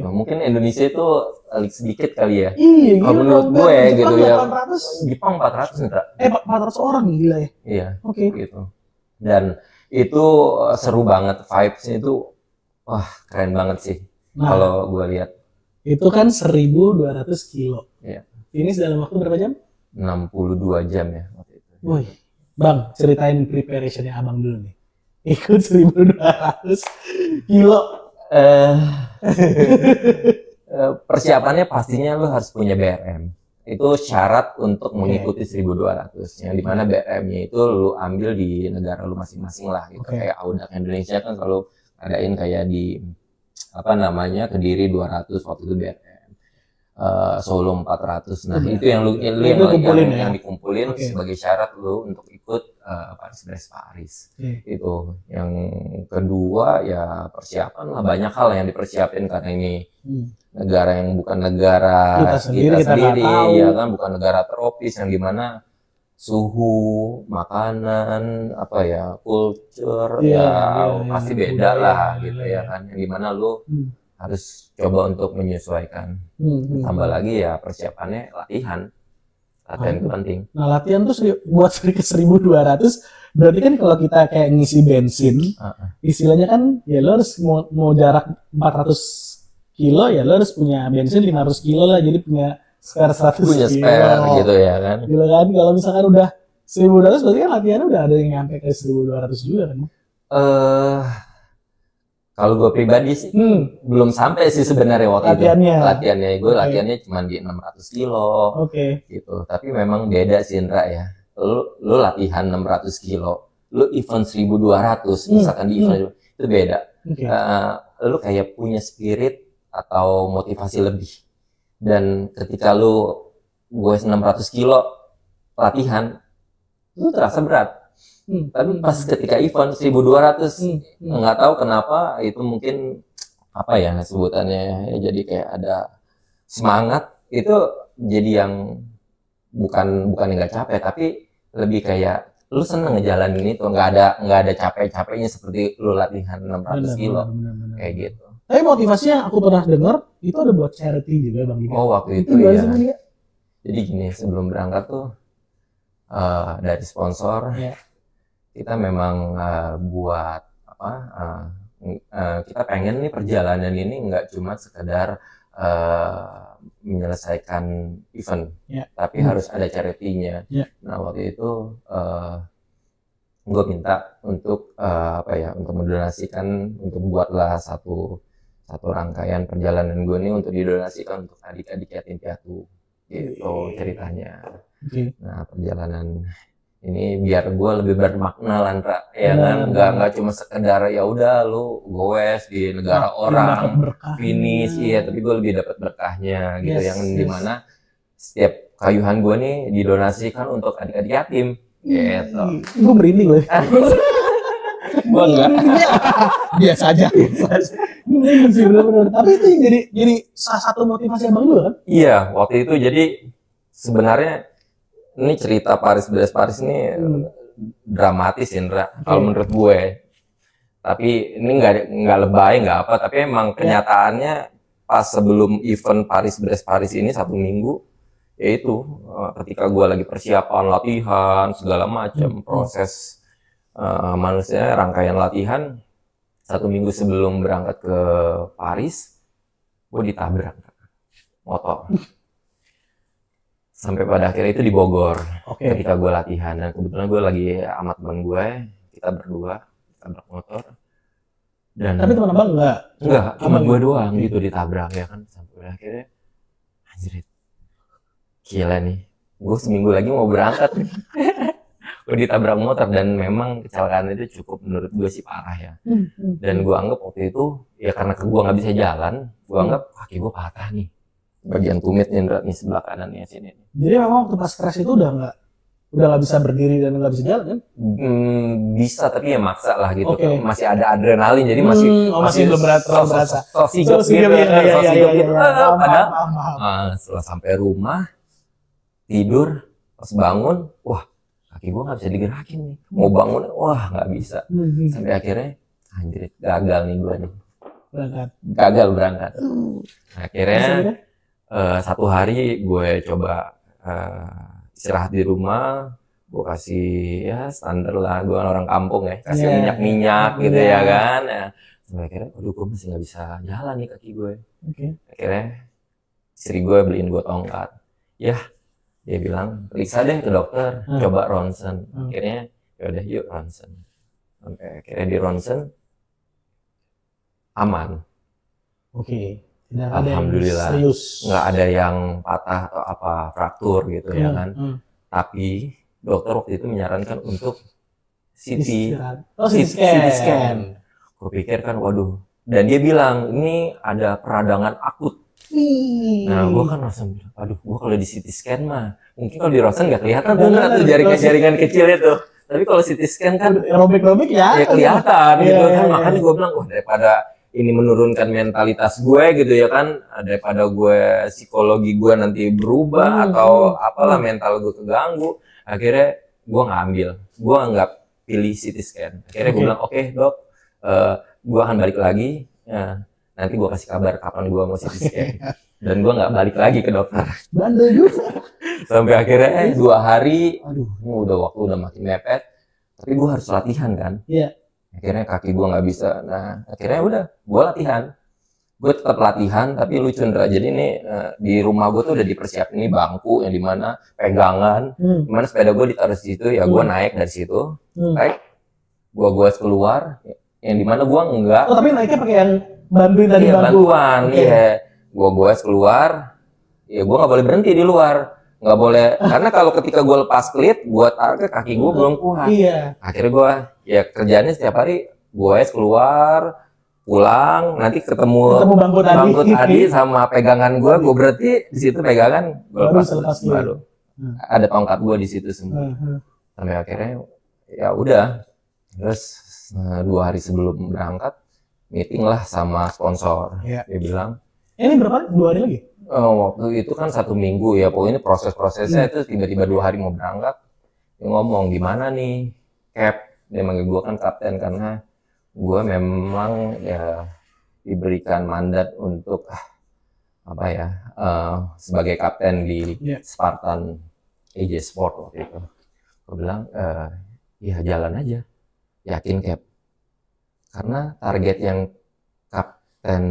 Mungkin Indonesia itu sedikit kali ya. Iya, kalau menurut gue gitu ya. 800. Jepang 400 enggak? 400 orang gila ya. Iya. Oke. Gitu. Dan itu seru banget, vibes-nya itu wah keren banget sih. Kalau gue lihat. Itu kan 1.200 kilo. Iya. Ini dalam waktu berapa jam? 62 jam ya waktu itu. Woi, Bang, ceritain preparationnya abang dulu nih. Ikut 1.200 kilo. Persiapannya pastinya lu harus punya BRM. Itu syarat untuk mengikuti 1.200. Yang dimana BRM-nya itu lu ambil di negara lu masing-masing lah. Gitu. Kayak Audak Indonesia kan selalu adain kayak di Kediri 200 waktu itu BRM. Solo 400. Nah, itu yang yang dikumpulin sebagai syarat lu untuk ikut Paris. Itu. Yang kedua ya persiapan lah, banyak hal yang dipersiapin karena ini negara yang bukan negara kita sendiri ya kan, bukan negara tropis yang dimana suhu, makanan, culture pasti beda lah gitu ya kan, yang dimana lu harus coba untuk menyesuaikan. Tambah lagi ya persiapannya latihan itu penting. Nah, latihan tuh buat ke 1.200 berarti kan kalau kita kayak ngisi bensin, istilahnya kan ya lo harus mau jarak 400 kilo ya lo harus punya bensin 500 kilo lah, jadi punya spare 100 punya kilo. Spare gitu ya kan. Gitu kan, kalau misalkan udah 1.200 berarti kan latihannya udah ada yang nyampe ke 1.200 juga kan? Kalau gue pribadi sih belum sampai sih sebenarnya waktu latihannya. Gue latihannya cuma di 600 kilo gitu. Tapi memang beda sih Indra ya. Lu latihan 600 kilo, lu event 1.200 misalkan di event itu beda. Lu kayak punya spirit atau motivasi lebih. Dan ketika gue 600 kilo latihan, lu terasa berat. Tapi pas ketika event 1.200 nggak tahu kenapa itu mungkin sebutannya jadi kayak ada semangat itu, jadi yang bukan yang nggak capek tapi lebih kayak lu seneng ngejalanin itu, nggak ada capek-capeknya seperti lu latihan 600 kilo kayak gitu. Tapi motivasinya aku pernah dengar itu ada buat charity juga Bang. Waktu itu ya. Jadi gini, sebelum berangkat tuh dari sponsor kita memang buat kita pengen nih perjalanan ini nggak cuma sekedar menyelesaikan event, tapi harus ada charity-nya. Nah waktu itu gue minta untuk untuk mendonasikan, untuk buatlah satu rangkaian perjalanan gue nih untuk didonasikan untuk adik-adik yatim piatu gitu ceritanya. Nah perjalanan ini biar gue lebih bermakna Landra ya kan, nggak cuma sekedar ya udah lu goes di negara orang finish tapi gue lebih dapat berkahnya gitu, yang dimana setiap kayuhan gue nih didonasikan untuk adik-adik yatim gitu. Gue merinding loh. Gue enggak, biasa aja. Bener-bener. Tapi itu jadi salah satu motivasi abang juga kan? Iya, waktu itu jadi sebenarnya ini cerita Paris ini dramatis Indra kalau menurut gue. Tapi ini nggak lebay nggak apa, tapi emang kenyataannya pas sebelum event Paris ini 1 minggu, yaitu ketika gue lagi persiapan latihan segala macam proses manusia rangkaian latihan, 1 minggu sebelum berangkat ke Paris gue ditabrak motor. Sampai pada akhirnya itu di Bogor ketika gue latihan, dan kebetulan gue lagi sama teman gue, kita berdua tabrak motor. Dan tapi teman abang enggak, cuma gue doang gitu ditabrak ya kan. Sampai pada akhirnya anjir, gila nih, gue seminggu lagi mau berangkat. gue ditabrak motor dan memang kecelakaan itu cukup menurut gue sih parah ya. Dan gue anggap waktu itu ya karena gue nggak bisa jalan, gue anggap kaki gue patah nih, bagian tumit nih sebelah kanannya sini. Jadi memang waktu pas crash itu udah nggak bisa berdiri dan nggak bisa jalan kan? Bisa tapi ya maksa lah gitu. Masih ada adrenalin jadi masih belum berasa. Sigap gitu. Padahal setelah sampai rumah tidur pas bangun, wah kaki gue nggak bisa digerakin nih. Mau bangun, wah nggak bisa. Sampai akhirnya anjir gagal nih gue nih. Gagal berangkat. Akhirnya satu hari gue coba istirahat di rumah, gue kasih ya standar lah, gue orang kampung ya, kasih minyak gitu ya kan. Sampai akhirnya, aduh gue masih nggak bisa jalan nih kaki gue. Akhirnya istri gue beliin gue tongkat. Ya, dia bilang periksa deh ke dokter, coba ronsen. Akhirnya yaudah yuk ronsen. Sampai akhirnya di ronsen aman. Alhamdulillah, nggak ada yang patah atau apa fraktur gitu ya kan. Tapi dokter waktu itu menyarankan untuk CT scan. Gue pikir kan, waduh. Dan dia bilang ini ada peradangan akut. Nah, gue kan langsung bilang, aduh, gue kalau di CT scan mah mungkin kalau di ronsen nggak kelihatan tuh jaringan-jaringan kecil itu. Tapi kalau CT scan kan robek-robek ya kelihatan gitu kan. Makanya gue bilang, wah daripada ini menurunkan mentalitas gue gitu ya kan, daripada gue psikologi gue nanti berubah atau apalah mental gue keganggu, akhirnya gue nggak pilih CT scan. Akhirnya gue bilang oke, dok, gue akan balik lagi, nanti gue kasih kabar kapan gue mau CT scan. Dan gue nggak balik lagi ke dokter. Bandel juga. Sampai akhirnya 2 hari, aduh ini waktu udah makin mepet, tapi gue harus latihan kan. Akhirnya kaki gue nggak bisa. Nah akhirnya udah gue latihan, gue tetap latihan tapi lucu Ndra. Jadi ini di rumah gue tuh udah dipersiapin ini bangku yang dimana pegangan, dimana sepeda gue ditaruh di situ ya. Gue naik dari situ, naik gue keluar, yang dimana gue enggak. Tapi naiknya pakai yang bantuin tadi bantuan. Gue keluar, ya gue nggak boleh berhenti di luar. Nggak boleh, karena kalau ketika gue lepas klit, gue tarik kaki gue belum kuat. Akhirnya gue ya kerjaannya setiap hari gue keluar, pulang, nanti ketemu bangku tadi sama pegangan gue berhenti di situ pegangan, gue lepas baru ada tongkat gue di situ semua. Sampai akhirnya ya udah, terus 2 hari sebelum berangkat meeting lah sama sponsor. Dia bilang, ini berapa? 2 hari lagi? Waktu itu kan 1 minggu ya, pokoknya prosesnya itu tiba-tiba 2 hari mau berangkat. Dia ngomong gimana nih, Cap, dia manggil gue kan kapten karena gue memang ya diberikan mandat untuk sebagai kapten di Spartan AJ Sport waktu itu. Gue bilang ya jalan aja, yakin Cap, karena target yang kapten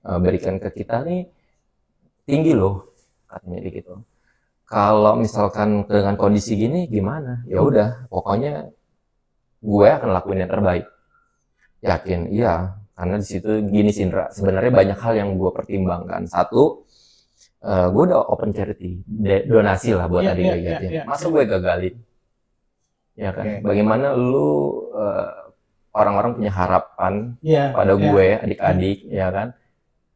berikan ke kita nih tinggi loh, katanya gitu. Kalau misalkan dengan kondisi gini gimana? Ya udah, pokoknya gue akan lakuin yang terbaik. Yakin, iya. Karena di situ gini sih, Indra, sebenarnya banyak hal yang gue pertimbangkan. Satu, gue udah open charity, donasi lah buat adik-adik. Masa gue gagalin? Ya kan? Bagaimana lu orang-orang punya harapan pada gue, adik-adik, ya kan?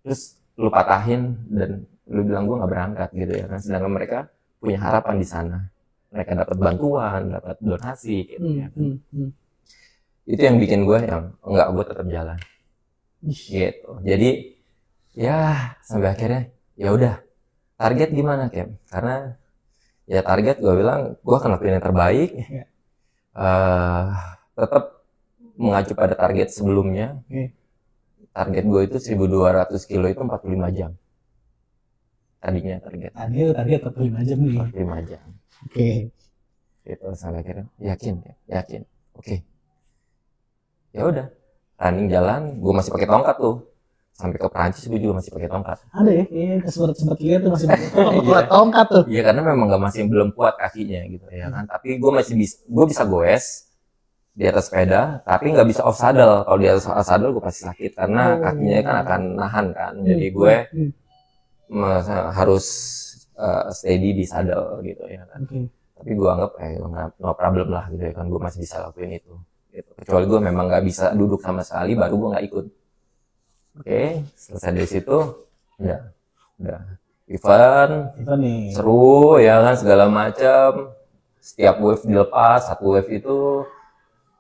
Terus lu patahin dan lu bilang gue nggak berangkat gitu ya kan, sedangkan mereka punya harapan di sana, mereka dapat bantuan, dapat donasi gitu ya kan. Itu yang bikin gue yang enggak, gue tetap jalan gitu. Jadi ya sampai akhirnya ya udah, target gimana Cap, karena ya target gue bilang gue akan lakuin yang terbaik. Tetap mengacu pada target sebelumnya. Target gue itu 1.200 kilo itu 45 jam. Tadinya target 45 jam nih. 45 jam. Itu sampai akhirnya yakin. Oke. Ya udah, running jalan, gue masih pakai tongkat tuh. Sampai ke Perancis gue juga masih pakai tongkat. Ada ya, sempat lihat tuh masih pakai tongkat tuh. Iya, karena memang belum kuat kakinya gitu ya kan. Tapi gue bisa goes di atas sepeda, tapi nggak bisa off saddle. Kalau di atas off saddle gue pasti sakit karena kakinya kan akan nahan kan. Jadi gue harus steady di saddle gitu ya kan. tapi gue anggap no problem lah gitu ya kan, gue masih bisa lakuin itu gitu. Kecuali gue memang nggak bisa duduk sama sekali, baru gue nggak ikut. Oke, selesai dari situ udah event nih. seru ya kan, segala macam. Setiap wave dilepas, satu wave itu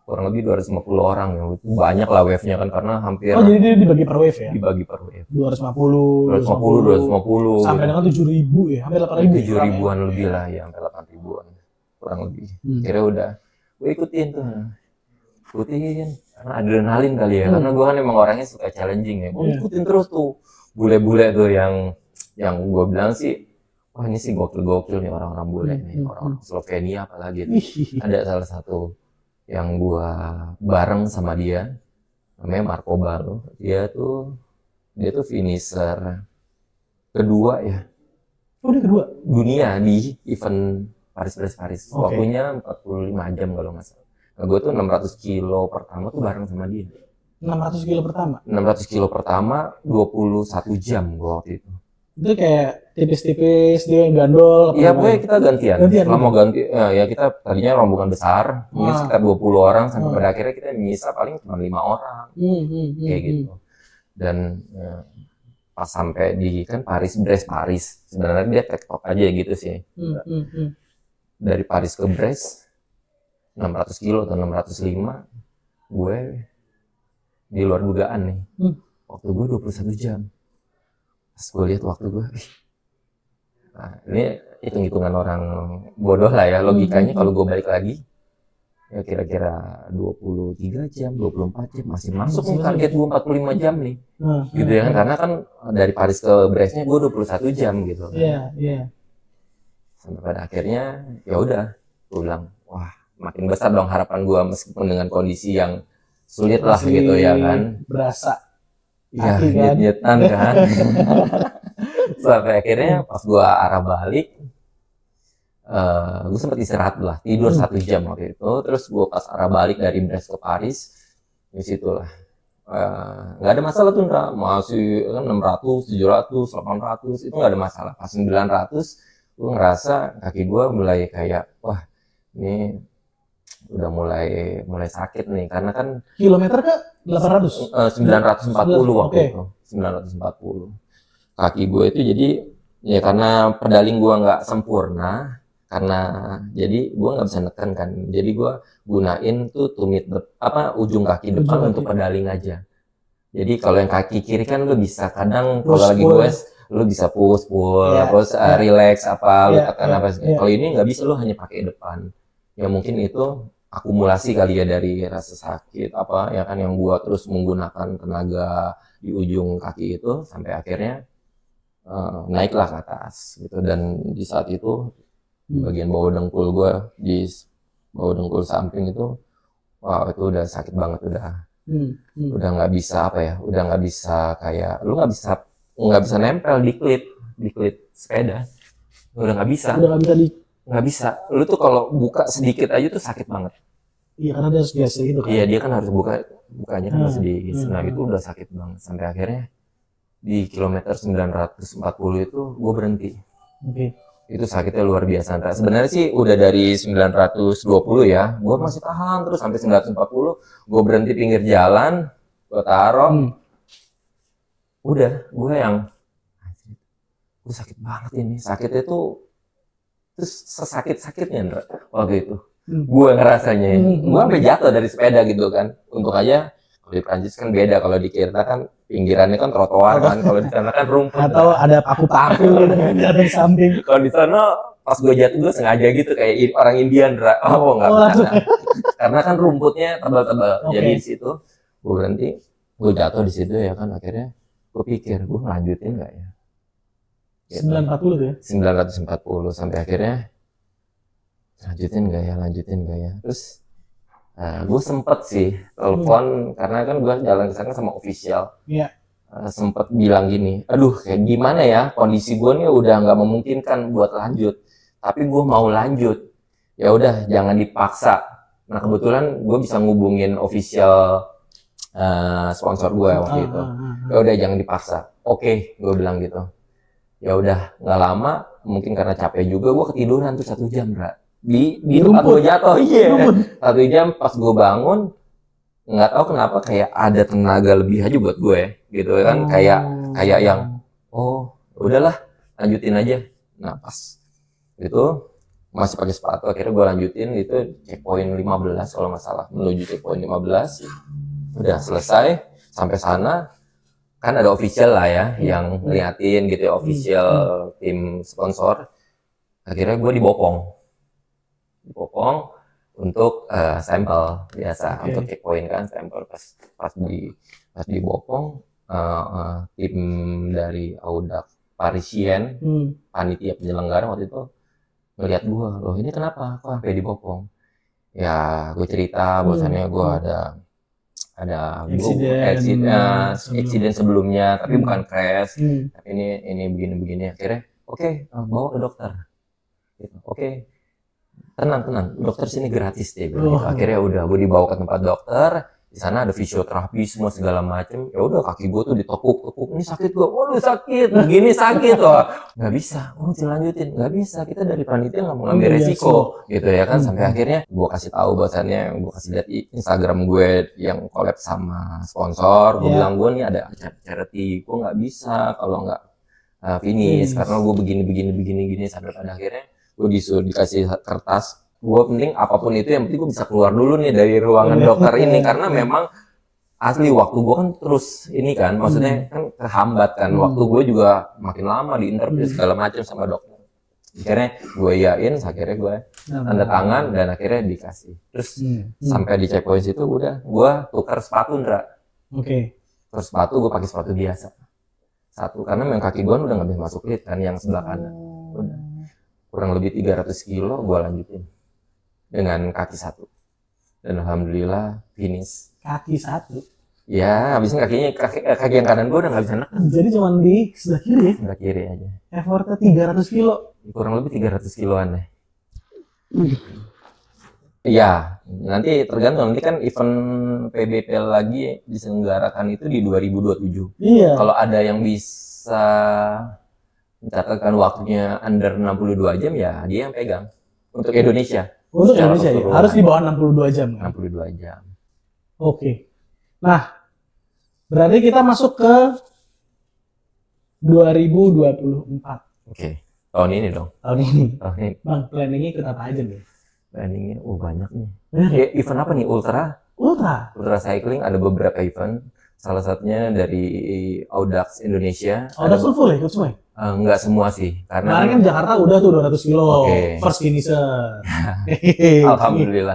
kurang lebih 250 orang ya. Itu banyak lah wave-nya kan, karena hampir jadi dia dibagi per wave ya? Dibagi per wave. 250 sampai dengan 7.000 ya, hampir 8.000. 7.000-an lebih lah ya, sampai 8.000-an kurang lebih. Kira udah gue ikutin karena adrenalin kali ya, karena gue kan emang orangnya suka challenging ya. Gue ikutin terus tuh bule-bule tuh yang gue bilang sih, wah ini sih gokil nih orang-orang bule nih, orang Slovenia apalagi tuh. Ada salah satu yang gua bareng sama dia, namanya Marco Balo. Dia tuh finisher kedua ya. Oh, dia kedua dunia di event Paris. Waktunya 45 jam kalau nggak salah. Nah, gue tuh 600 kilo pertama tuh bareng sama dia. 600 kilo pertama? 600 kilo pertama 21 jam gua waktu itu. Itu kayak tipis-tipis dia gandol. Iya, pokoknya kita gantian. Kalau mau ganti, ya kita tadinya rombongan besar, mungkin sekitar 20 orang, sampai pada akhirnya kita nyisa paling cuma 5 orang, kayak gitu. Dan pas sampai di kan Paris, sebenarnya dia tektok aja gitu sih. Dari Paris ke Brest, 600 kilo atau 605, gue di luar dugaan nih. Waktu gue 21 jam. Pas gue lihat waktu gue, nah, ini hitung-hitungan orang bodoh lah ya, logikanya kalau gue balik lagi, ya kira-kira 23 jam, 24 jam, masih masuk nih target gue 45 jam nih. Gitu ya kan, karena kan dari Paris ke Brestnya gue 21 jam gitu. Iya. Sampai pada akhirnya, ya udah, gue bilang, wah makin besar dong harapan gue, meskipun dengan kondisi yang sulit lah gitu ya kan. Berasa. Iya, nyet-nyetan kan. Sampai akhirnya pas gua arah balik, gue sempat istirahat lah, tidur 1 jam waktu itu. Terus gua pas arah balik dari Brest ke Paris, di situ lah. Nggak ada masalah tuh, masih kan 600, 700, 800, itu nggak ada masalah. Pas 900, gue ngerasa kaki gua mulai kayak, wah ini udah mulai sakit nih, karena kan kilometer ke 800? 940 waktu itu, 940. Kaki gue itu jadi ya karena pedaling gue nggak sempurna, karena jadi gue nggak bisa neken kan, jadi gue gunain tuh tumit ujung kaki depan untuk pedaling aja. Jadi kalau yang kaki kiri kan lu bisa kadang kalau lagi gue lu bisa push terus relax lu tekan apa. Kalau ini nggak bisa, lu hanya pakai depan. Ya mungkin itu akumulasi kali ya dari rasa sakit ya kan, yang gua terus menggunakan tenaga di ujung kaki itu sampai akhirnya naiklah ke atas gitu. Dan di saat itu bagian bawah dengkul gua, di bawah dengkul samping itu, wah itu udah sakit banget, udah nggak bisa udah nggak bisa, kayak lu nggak bisa nempel di klit sepeda, udah nggak bisa nggak bisa. Lu tuh kalau buka sedikit aja tuh sakit banget. Iya, karena dia harus biasa gitu kan. Iya, dia kan harus bukanya kan harus di nah itu udah sakit banget. Sampai akhirnya di kilometer 940 itu gue berhenti. Itu sakitnya luar biasa. Sebenarnya sih udah dari 920 ya, gue masih tahan terus sampai 940. Gue berhenti pinggir jalan, gue taruh. Udah, gue sakit banget ini. Sakitnya tuh terus sesakit-sakitnya Ndra, waktu itu gue ngerasanya gue sampai jatuh dari sepeda gitu kan. Untuk aja kalau di Prancis kan beda, kalau di kita kan pinggirannya kan trotoar kan, kalau di sana kan rumput atau ada paku-paku dengan di samping. Kalau di sana pas gue jatuh gue sengaja gitu kayak orang Indian Ndra. Nggak bisa karena kan rumputnya tebal-tebal. Jadi di situ gue berhenti, gue jatuh di situ ya kan. Akhirnya gue pikir gue ngelanjutin nggak ya. 940 tuh ya? 940 sampai akhirnya lanjutin gak ya. Terus gue sempet sih telepon karena kan gue jalan ke sana sama official. Sempet bilang gini, aduh kayak gimana ya, kondisi gue nih udah nggak memungkinkan buat lanjut, tapi gue mau lanjut. Ya udah jangan dipaksa. Nah kebetulan gue bisa ngubungin official sponsor gue waktu itu. Ya udah jangan dipaksa. Oke, gue bilang gitu. Ya udah nggak lama, mungkin karena capek juga gue ketiduran tuh 1 jam Ndra. di tempat gue jatuh. Iya. 1 jam pas gue bangun, nggak tahu kenapa kayak ada tenaga lebih aja buat gue, gitu kan. Kayak yang udahlah lanjutin aja. Nah pas itu masih pakai sepatu, akhirnya gue lanjutin itu checkpoint 15 kalau nggak salah, menuju checkpoint 15. Udah selesai sampai sana kan ada official lah ya yang ngeliatin gitu ya, official tim sponsor. Akhirnya gue dibopong untuk sampel biasa. Untuk checkpoint kan sampel. Pas dibopong, tim dari Audax Parisien, panitia penyelenggara waktu itu ngeliat gue, loh ini kenapa kok sampai dibopong? Ya gue cerita bahwasannya gue ada accident sebelumnya, tapi bukan crash, tapi ini begini. Akhirnya bawa ke dokter. Gitu. Tenang, dokter sini gratis deh. Gitu. Akhirnya udah gue dibawa ke tempat dokter. Di sana ada fisioterapi semua segala macem. Ya udah kaki gue tuh ditepuk, ini sakit gue, waduh sakit, begini sakit loh. Nggak bisa, mesti lanjutin, nggak bisa. Kita dari panitia nggak mau ngambil resiko, gitu ya kan. Sampai akhirnya gue kasih tahu bahwasannya, gue kasih lihat Instagram gue yang collab sama sponsor. Gue bilang gue nih ada acara charity, gue nggak bisa kalau nggak finish karena gue begini sampai pada akhirnya gue dikasih kertas. Gue penting apapun itu yang penting gue bisa keluar dulu nih dari ruangan dokter ini, karena memang asli waktu gue kan terus ini kan, maksudnya kan kehambat kan, waktu gue juga makin lama di interview segala macam sama dokter. Akhirnya gue iyain, akhirnya gue tanda tangan dan akhirnya dikasih. Terus sampai di checkpoint situ udah gue tukar sepatu, Ndra. Tukar sepatu, gue pakai sepatu biasa. Karena memang kaki gue udah nggak bisa masuk lift kan yang sebelah kanan. Udah kurang lebih 300 kilo gue lanjutin dengan kaki 1, dan alhamdulillah finish. Kaki 1? Ya, habisnya kaki yang kanan gue udah nggak bisa neken. Jadi cuma di sebelah kiri ya? Sebelah kiri aja. Effortnya 300 kilo? Kurang lebih 300 kiloan deh. Iya, nanti tergantung. Nanti kan event PBP lagi diselenggarakan itu di 2027. Iya. Kalau ada yang bisa mencatatkan waktunya under 62 jam, ya dia yang pegang. Untuk Indonesia. Untuk Indonesia ya? Harus di bawah 62 jam kan? 62 jam. Oke. Nah, berarti kita masuk ke 2024. Oke. Tahun ini dong. Tahun ini. Bang, planningnya ikut apa aja nih? Planningnya, banyak nih. Event apa nih? Ultra cycling, ada beberapa event. Salah satunya dari Audax Indonesia. Audax full ya? Ikut semua ya? Enggak semua sih, karena kemarin kan Jakarta udah tuh 200 kilo, first finisher. Alhamdulillah.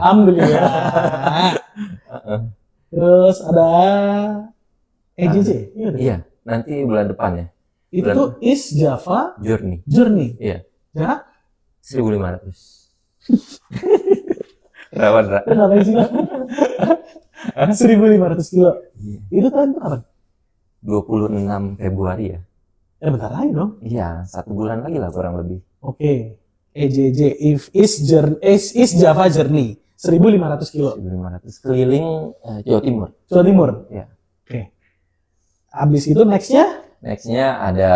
Terus ada EJJ. Iya, nanti bulan depan ya. Itu East Java Journey. Iya. Jarak 1.500. Berapa, Ndra? Ngapain sih, 1.500 kilo. Itu tahun kapan? 26 Februari ya. Bentar lagi dong. Iya, 1 bulan lagi lah kurang lebih. Oke. EJJ, East Java Journey, 1.500 kilo. 1.500 keliling Jawa Timur. Jawa Timur? Iya. Oke. Abis itu nextnya ada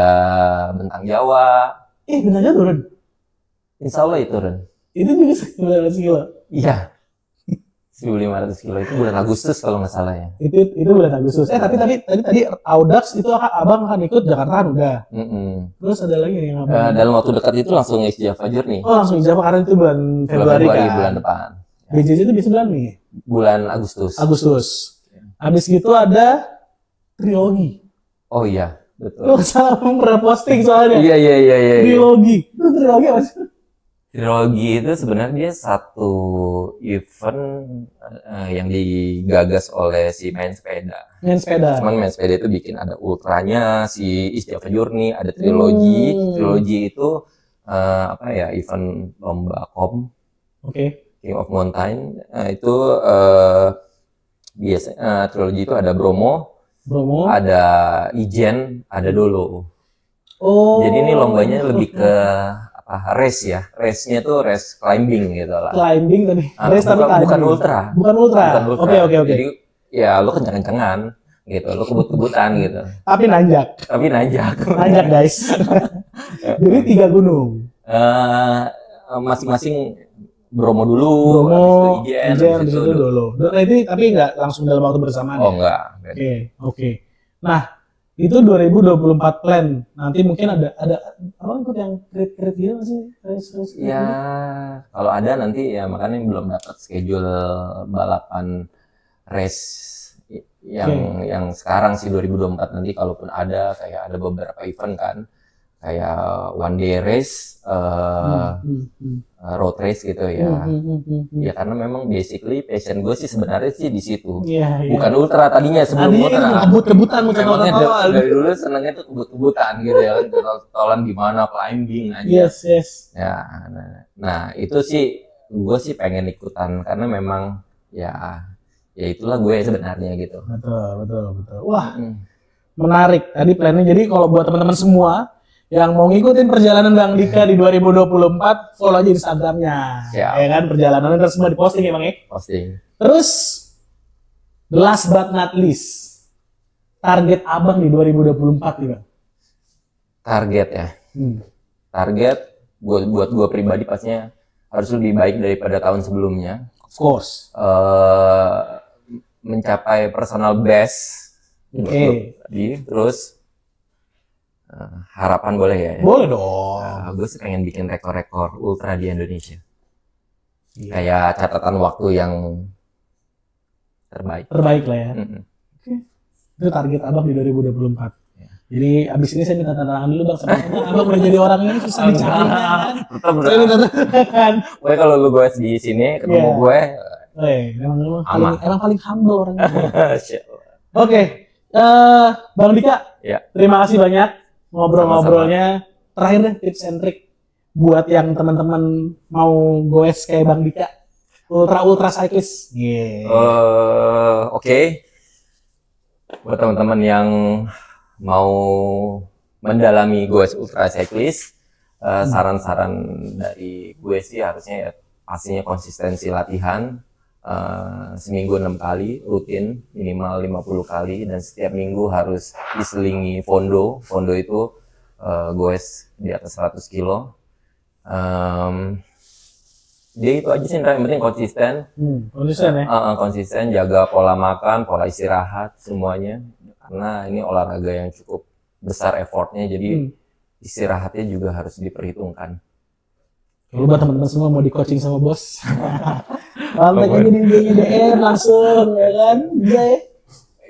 Bentang Jawa. Bentang Jawa turun? Insya Allah itu turun. Itu juga 1.500 kilo? Iya. 1.500 kilo itu bulan Agustus kalau nggak salah ya. Itu bulan Agustus. Tadi Audax itu abang akan ikut Jakarta kan udah. Terus ada lagi yang abang. Dalam waktu dekat itu langsung East Java Journey. Langsung East Java karena itu bulan Februari kan. Bulan depan. BJJ itu bisa bulan nih? Bulan Agustus. Habis gitu ada trilogi. Oh iya, betul. Lu salah pernah posting soalnya. Iya. Trilogi. Itu trilogi apa sih? Trilogi itu sebenarnya satu event yang digagas oleh si main sepeda. Cuman main sepeda itu bikin ada ultranya, si East Java Journey, ada trilogi. Trilogi itu event lomba kom. King of Mountain. Itu biasa trilogi itu ada Bromo, ada Ijen, ada Dolo. Jadi ini lombanya lebih ke race-nya tuh race climbing gitu lah. Climbing tadi. Bukan ultra. Oke. Jadi ya lo kencang-kencangan gitu, lo kebut-kebutan gitu. Tapi nanjak. Nanjak guys. Jadi 3 gunung. Masing-masing Bromo dulu, Bromo, habis itu IJN, Ijen, habis habis itu itu dulu. Itu tapi nggak langsung dalam waktu bersamaan. Oh Ya? enggak. Oke. Nah, itu 2024 plan. Nanti mungkin ada apa ikut yang kredit gitu nggak sih? Race Ya, kalau ada nanti ya, makanya belum dapat schedule balapan race yang sekarang sih 2024 nanti, kalaupun ada kayak ada beberapa event kan, kayak one day race, road race gitu ya. Ya karena memang basically passion gue sih sebenarnya sih di situ. Bukan ultra tadinya, sebelum ultra. Kebut-kebutan Memangnya dari dulu senangnya tuh kebut-kebutan gitu ya, tolan gimana, climbing aja. Yes. Ya, nah itu sih gue sih pengen ikutan karena memang ya itulah gue sebenarnya gitu. Betul. Wah, menarik tadi plannya. Jadi kalau buat teman-teman semua yang mau ngikutin perjalanan Bang Dika di 2024, follow aja Instagramnya. Ya kan, perjalanannya terus semua diposting ya Bang ya? Posting. Terus, last but not least, target Abang di 2024 nih Bang? Target ya? Target buat gue pribadi pastinya harus lebih baik daripada tahun sebelumnya. Of course. Mencapai personal best. Terus harapan boleh ya? Boleh dong. Gue sih pengen bikin rekor-rekor ultra di Indonesia. Kayak catatan waktu yang terbaik. Terbaik lah ya. Itu target Abang di 2024. Jadi abis ini saya minta tanda tangan dulu Bang. Sebenarnya Abang udah jadi orang yang susah dicari kan. Saya minta tanda tangan. Pokoknya kalau lu gue di sini ketemu gue, emang paling humble orangnya. Oke, Bang Dika, terima kasih banyak ngobrol-ngobrolnya. Terakhir deh tips and trick buat yang teman-teman mau goes kayak Bang Dika, ultra cyclist. Oke. Buat teman-teman yang mau mendalami goes ultra cyclist, saran-saran dari gue sih harusnya pastinya konsistensi latihan. Seminggu 6 kali rutin, minimal 50 kali, dan setiap minggu harus diselingi fondo itu goes di atas 100 kilo. Dia itu aja sih, yang penting konsisten. Konsisten ya? Konsisten, jaga pola makan, pola istirahat, semuanya, karena ini olahraga yang cukup besar effortnya, jadi istirahatnya juga harus diperhitungkan. Buat teman-teman semua mau di coaching sama bos, kontak aja di DM langsung ya kan, bisa ya?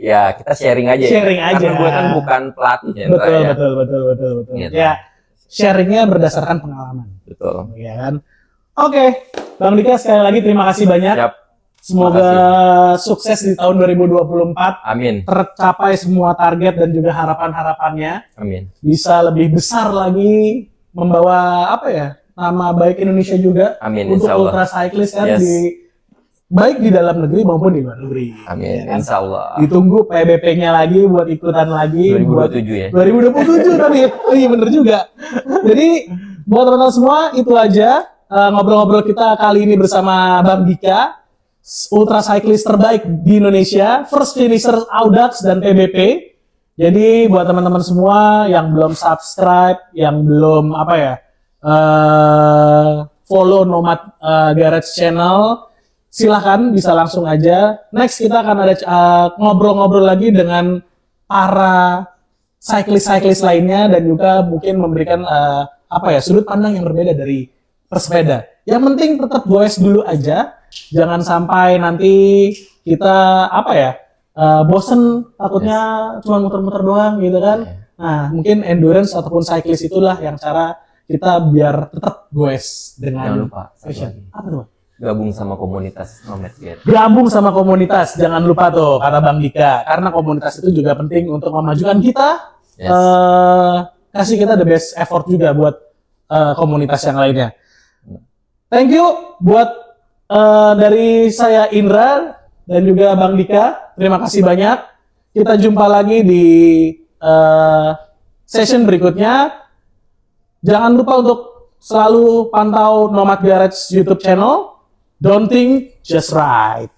Ya kita sharing aja. Karena gue kan bukan pelatih ya. Betul. Gitu. Ya sharingnya berdasarkan pengalaman. Betul. Ya kan. Oke, Bang Dika sekali lagi terima kasih banyak. Semoga sukses di tahun 2024. Amin. Tercapai semua target dan juga harapan-harapannya. Amin. Bisa lebih besar lagi, membawa apa ya? Nama baik Indonesia juga. Amin, untuk ultra cyclist kan, baik di dalam negeri maupun di luar negeri. Amin, ya kan? Insya Allah. Ditunggu PBP-nya lagi buat ikutan lagi. 2027 ya? 2027 tapi, iya bener juga. Jadi buat teman-teman semua itu aja ngobrol-ngobrol kita kali ini bersama Bang Dika, ultra cyclist terbaik di Indonesia, first finisher Audax dan PBP. Jadi buat teman-teman semua yang belum subscribe, yang belum follow Nomad Garage Channel, silahkan bisa langsung aja. Next kita akan ada ngobrol-ngobrol lagi dengan para cyclist lainnya dan juga mungkin memberikan sudut pandang yang berbeda dari pesepeda. Yang penting tetap goes dulu aja, jangan sampai nanti kita bosen, takutnya cuma muter-muter doang gitu kan. Nah mungkin endurance ataupun cyclist itulah yang cara kita biar tetap goes dengan passion. Apa tuh? Gabung sama komunitas Nomad Garage. Gabung sama komunitas, jangan lupa tuh kata Bang Dika, karena komunitas itu juga penting untuk memajukan kita. Kasih kita the best effort juga buat komunitas yang lainnya. Thank you buat dari saya Indra dan juga Bang Dika. Terima kasih banyak. Kita jumpa lagi di session berikutnya. Jangan lupa untuk selalu pantau Nomad Garage YouTube channel. Don't think, just ride.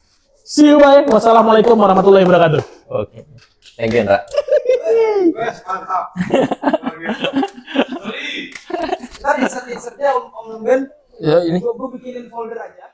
See you, bye. Wassalamualaikum warahmatullahi wabarakatuh. Oke. Thank you, Indra. Mantap. Tadi insert-insertnya Om Ben Ya ini. Gue bikinin folder aja.